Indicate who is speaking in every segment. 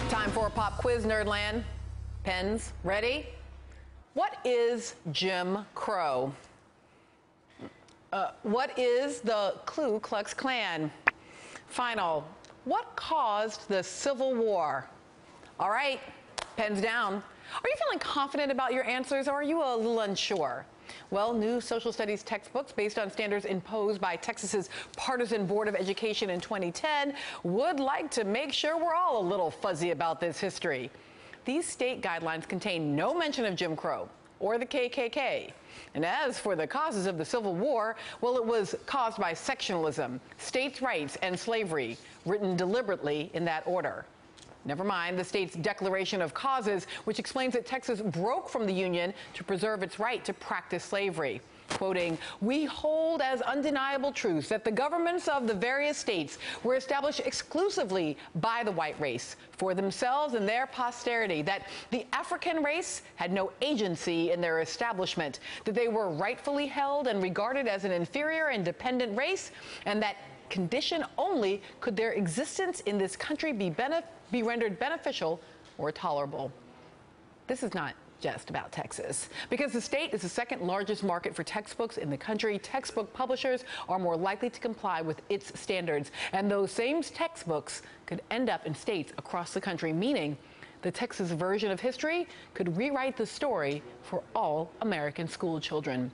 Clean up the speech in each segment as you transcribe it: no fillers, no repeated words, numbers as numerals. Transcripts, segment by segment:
Speaker 1: Time for a pop quiz, Nerdland. Pens, ready? What is Jim Crow? What is the Ku Klux Klan? Final. What caused the Civil War? All right, pens down. Are you feeling confident about your answers, or are you a little unsure? Well, new social studies textbooks based on standards imposed by Texas's Partisan Board of Education in 2010 would like to make sure we're all a little fuzzy about this history. These state guidelines contain no mention of Jim Crow or the KKK. And as for the causes of the Civil War, well, it was caused by sectionalism, states' rights, and slavery, written deliberately in that order. Never mind the state's Declaration of Causes, which explains that Texas broke from the Union to preserve its right to practice slavery. Quoting, "We hold as undeniable truths that the governments of the various states were established exclusively by the white race for themselves and their posterity, that the African race had no agency in their establishment, that they were rightfully held and regarded as an inferior and dependent race, and that condition only could their existence in this country be rendered beneficial or tolerable." This is not just about Texas. Because the state is the second largest market for textbooks in the country, textbook publishers are more likely to comply with its standards. And those same textbooks could end up in states across the country, meaning the Texas version of history could rewrite the story for all American school children.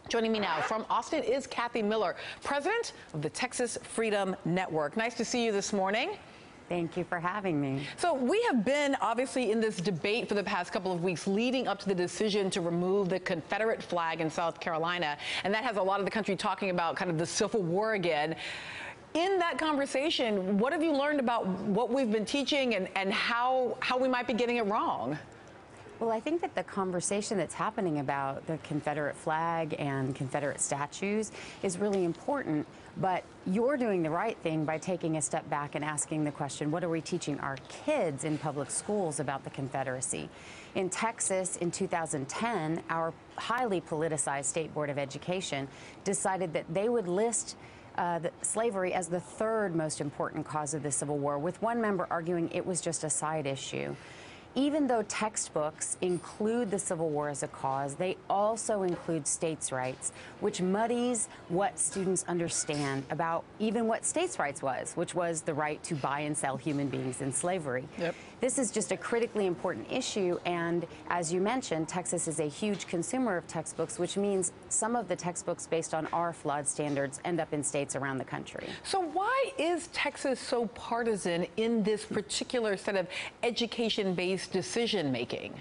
Speaker 1: Joining me now from Austin is Kathy Miller, president of the Texas Freedom Network. Nice to see you this morning.
Speaker 2: Thank you for having me.
Speaker 1: So we have been obviously in this debate for the past couple of weeks leading up to the decision to remove the Confederate flag in South Carolina. And that has a lot of the country talking about kind of the Civil War again. In that conversation, what have you learned about what we've been teaching and how we might be getting it wrong?
Speaker 2: Well, I think that the conversation that's happening about the Confederate flag and Confederate statues is really important, but you're doing the right thing by taking a step back and asking the question, what are we teaching our kids in public schools about the Confederacy? In Texas, in 2010, our highly politicized State Board of Education decided that they would list slavery as the third most important cause of the Civil War, with one member arguing it was just a side issue. Even though textbooks include the Civil War as a cause, they also include states' rights, which muddies what students understand about even what states' rights was, which was the right to buy and sell human beings in slavery. Yep. This is just a critically important issue, and as you mentioned, Texas is a huge consumer of textbooks, which means some of the textbooks based on our flawed standards end up in states around the country.
Speaker 1: So why is Texas so partisan in this particular set of education-based decision-making?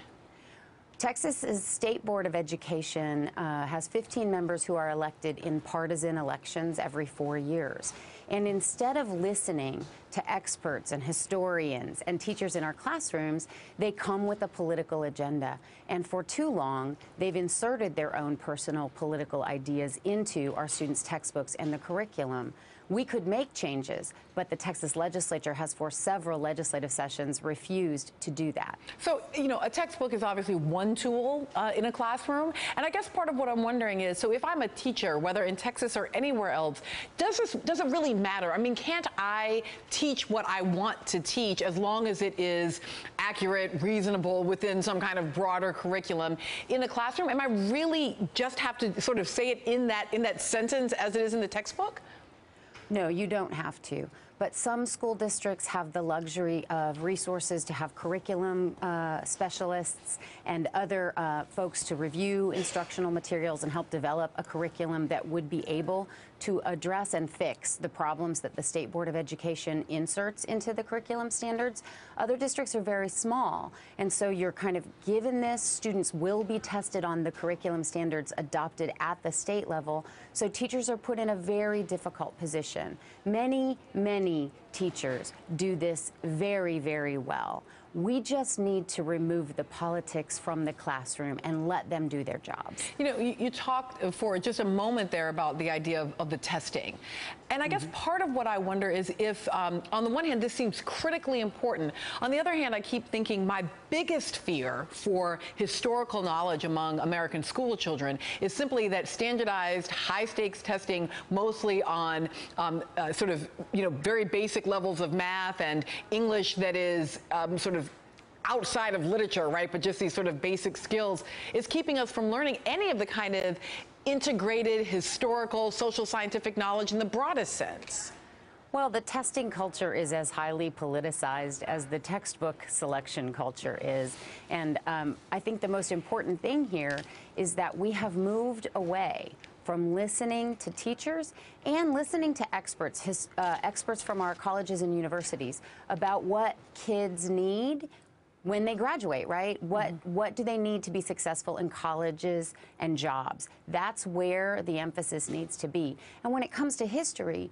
Speaker 2: Texas's State Board of Education has 15 members who are elected in partisan elections every 4 years. And instead of listening to experts and historians and teachers in our classrooms, they come with a political agenda. And for too long, they've inserted their own personal political ideas into our students' textbooks and the curriculum. We could make changes, but the Texas legislature has for several legislative sessions refused to do that.
Speaker 1: So, you know, a textbook is obviously one tool in a classroom. And I guess part of what I'm wondering is, so if I'm a teacher, whether in Texas or anywhere else, does it really matter? I mean, can't I teach what I want to teach as long as it is accurate, reasonable, within some kind of broader curriculum in a classroom? Am I really just have to sort of say it in that sentence as it is in the textbook?
Speaker 2: No, you don't have to. But some school districts have the luxury of resources to have curriculum specialists and other folks to review instructional materials and help develop a curriculum that would be able to address and fix the problems that the State Board of Education inserts into the curriculum standards. Other districts are very small, and so you're kind of given this. Students will be tested on the curriculum standards adopted at the state level, so teachers are put in a very difficult position. Many teachers do this very, very well. We just need to remove the politics from the classroom and let them do their jobs.
Speaker 1: You know, you talked for just a moment there about the idea of the testing. And I guess part of what I wonder is if, on the one hand, this seems critically important. On the other hand, I keep thinking my biggest fear for historical knowledge among American school children is simply that standardized high-stakes testing, mostly on sort of, you know, very basic levels of math and English that is sort of outside of literature, right, but just these sort of basic skills, is keeping us from learning any of the kind of integrated historical, social scientific knowledge in the broadest sense.
Speaker 2: Well, the testing culture is as highly politicized as the textbook selection culture is. And I think the most important thing here is that we have moved away from listening to teachers and listening to experts, experts from our colleges and universities about what kids need when they graduate, right? What do they need to be successful in colleges and jobs? That's where the emphasis needs to be. And when it comes to history,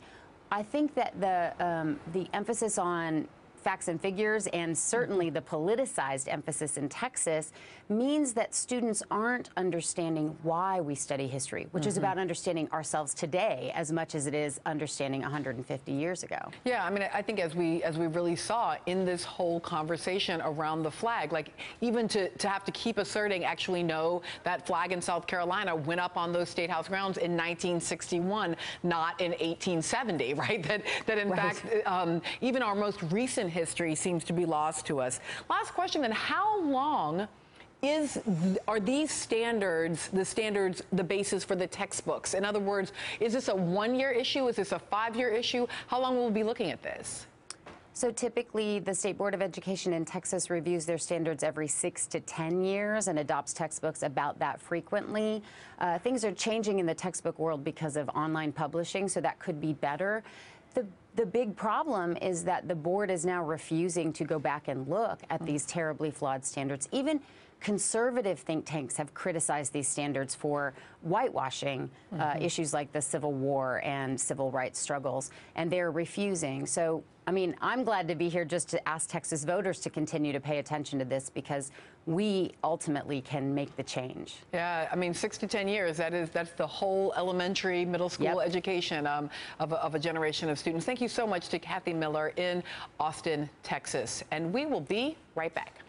Speaker 2: I think that the emphasis on facts and figures, and certainly the politicized emphasis in Texas, means that students aren't understanding why we study history, which is about understanding ourselves today as much as it is understanding 150 years ago.
Speaker 1: Yeah, I mean, I think as we really saw in this whole conversation around the flag, like even to have to keep asserting, actually no, that flag in South Carolina went up on those State House grounds in 1961, not in 1870, right? That in fact, even our most recent history seems to be lost to us. Last question then, how long are these standards, the basis for the textbooks? In other words, is this a one-year issue? Is this a 5-year issue? How long will we be looking at this?
Speaker 2: So typically, the State Board of Education in Texas reviews their standards every 6 to 10 years and adopts textbooks about that frequently. Things are changing in the textbook world because of online publishing, so that could be better. The big problem is that the board is now refusing to go back and look at these terribly flawed standards. Even conservative think tanks have criticized these standards for whitewashing issues like the Civil War and civil rights struggles, and they're refusing. So, I mean, I'm glad to be here just to ask Texas voters to continue to pay attention to this, because we ultimately can make the change.
Speaker 1: Yeah, I mean, 6 to 10 years, that's the whole elementary, middle school education of a generation of students. Thank you so much to Kathy Miller in Austin, Texas. And we will be right back.